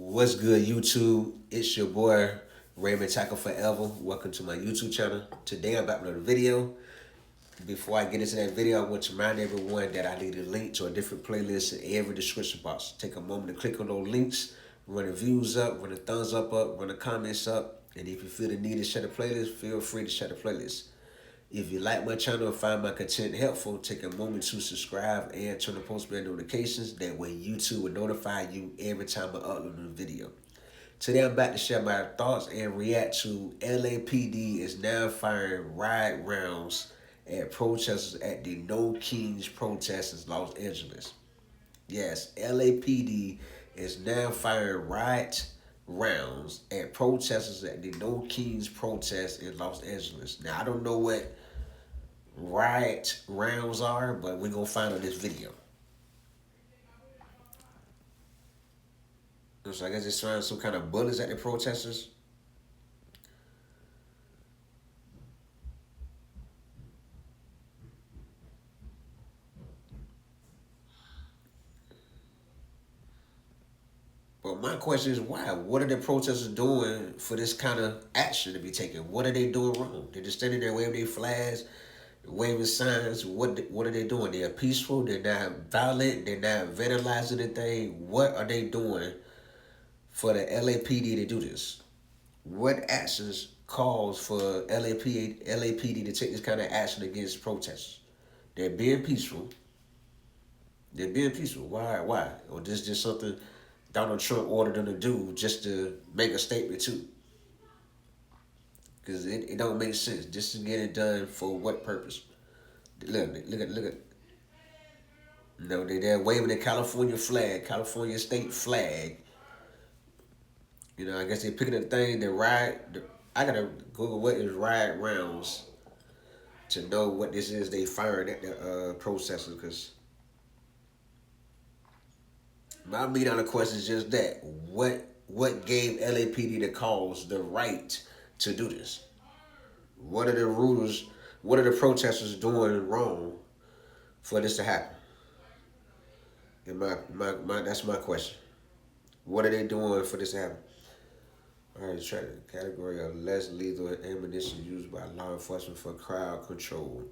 What's good, YouTube? It's your boy Raymond Tackle Forever. Welcome to my YouTube channel. Today I'm back with another video. Before I get into that video, I want to remind everyone that I leave a link to a different playlist in every description box. Take a moment to click on those links, run the views up, run the thumbs up, run the comments up, and if you feel the need to share the playlist, feel free to share the playlist. If you like my channel and find my content helpful, take a moment to subscribe and turn the post bell notifications. That way YouTube will notify you every time I upload a video. Today I'm about to share my thoughts and react to LAPD is now firing riot rounds at protesters at the No Kings protest in Los Angeles. Yes, LAPD is now firing riot rounds at protesters at the No Kings protest in Los Angeles. Now, I don't know what riot rounds are, but we're going to find out this video. So I guess they're throwing some kind of bullets at the protesters. But my question is why? What are the protesters doing for this kind of action to be taken? What are they doing wrong? They're just standing there waving their flags, waving signs. What are they doing? They're peaceful. They're not violent. They're not vandalizing anything. What are they doing for the LAPD to do this? What actions calls for LAPD to take this kind of action against protesters? They're being peaceful. They're being peaceful. Why? Why? Or this just something Donald Trump ordered them to do just to make a statement too? Because it don't make sense. This is getting done for what purpose? Look at. No, they're waving the California flag, California state flag. You know, I guess they're picking up thing. The riot. I gotta Google what is riot rounds to know what this is they firing at the protesters. Because my meat on the question is just that: what gave LAPD the cause, the right to do this? What are the rules? What are the protesters doing wrong for this to happen? And my that's my question. What are they doing for this to happen? All right, try the category of less lethal ammunition used by law enforcement for crowd control.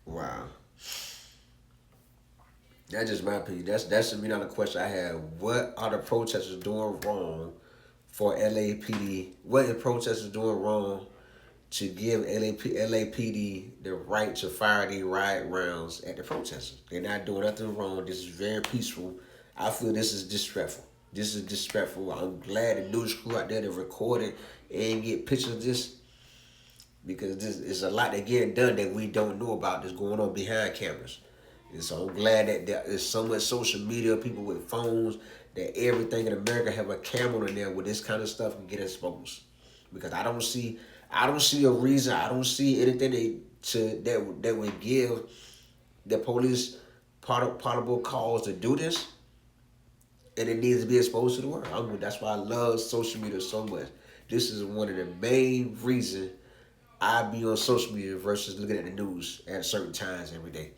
Wow, that's just my opinion. That's the another question I have. What are the protesters doing wrong for LAPD? What are the protesters doing wrong to give LAPD the right to fire these riot rounds at the protesters? They're not doing nothing wrong. This is very peaceful. I feel this is disrespectful. This is disrespectful. I'm glad the news crew out there to record it and get pictures of this, because this is a lot that getting done that we don't know about that's going on behind cameras. And so I'm glad that there is so much social media, people with phones, that everything in America have a camera in there where this kind of stuff can get exposed. Because I don't see a reason, I don't see anything that would give the police probable cause to do this, and it needs to be exposed to the world. That's why I love social media so much. This is one of the main reasons I be on social media versus looking at the news at certain times every day.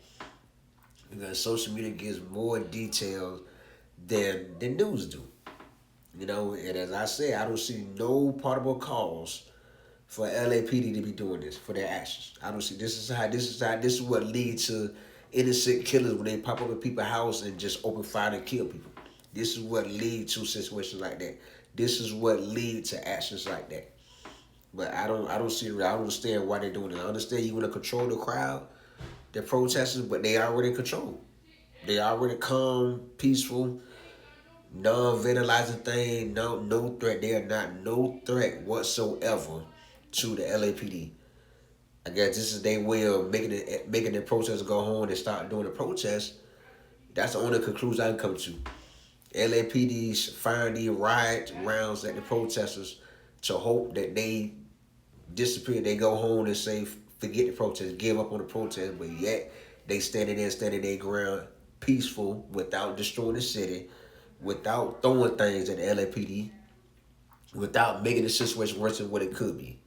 Because social media gives more details than the news do. You know, and as I said, I don't see no probable cause for LAPD to be doing this, for their actions. I don't see this is what leads to innocent killers when they pop up at people's house and just open fire and kill people. This is what leads to situations like that. This is what leads to actions like that. But I don't understand why they're doing it. I understand you want to control the crowd, the protesters, but they already in control. They already calm, peaceful, non-vandalizing thing, no threat. They are not no threat whatsoever to the LAPD. I guess this is their way of making the protesters go home and start doing the protest. That's the only conclusion I can come to. LAPD's firing these riot rounds at the protesters to hope that they disappear. They go home and say, forget the protest, give up on the protest, but yet they standing their ground, peaceful, without destroying the city, without throwing things at the LAPD, without making the situation worse than what it could be.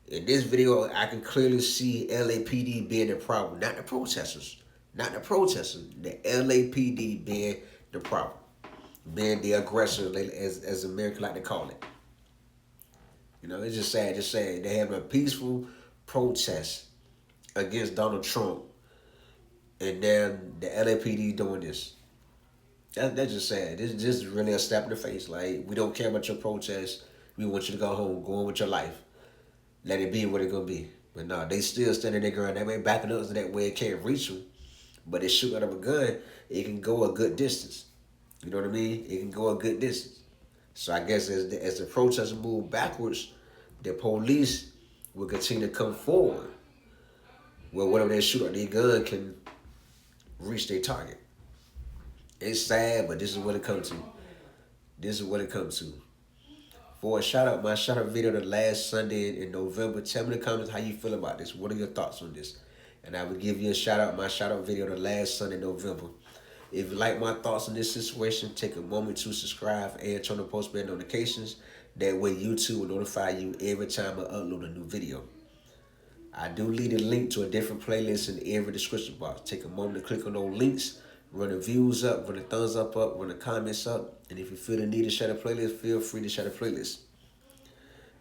In this video, I can clearly see LAPD being the problem, not the protesters. Not the protesters. The LAPD being the problem. Being the aggressor, as Americans like to call it. You know, it's just sad. Just saying. They have a peaceful protest against Donald Trump. And then the LAPD doing this. That's just sad. This is really a slap in the face. Like, we don't care about your protest. We want you to go home, go on with your life. Let it be what it's gonna be. But no, they still standing their ground. They ain't backing up so that way it can't reach them. But they shoot out of a gun, it can go a good distance. You know what I mean? It can go a good distance. So I guess as the protesters move backwards, the police will continue to come forward. Well, whatever they shoot out their gun can reach their target. It's sad, but this is what it comes to. This is what it comes to. For a shout out, my shout out video the last Sunday in November. Tell me in the comments how you feel about this. What are your thoughts on this? And I will give you a shout out, my shout out video the last Sunday in November. If you like my thoughts on this situation, take a moment to subscribe and turn on post bell notifications. That way YouTube will notify you every time I upload a new video. I do leave a link to a different playlist in every description box. Take a moment to click on those links, run the views up, run the thumbs up, run the comments up. And if you feel the need to share the playlist, feel free to share the playlist.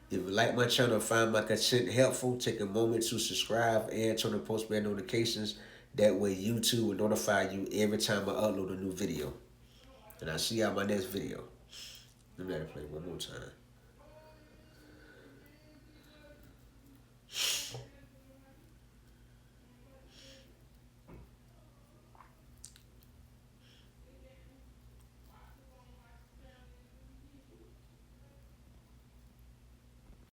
If you like my channel and find my content helpful, take a moment to subscribe and turn on post bell notifications. That way YouTube will notify you every time I upload a new video. And I'll see you on my next video. Let me let it play one more time.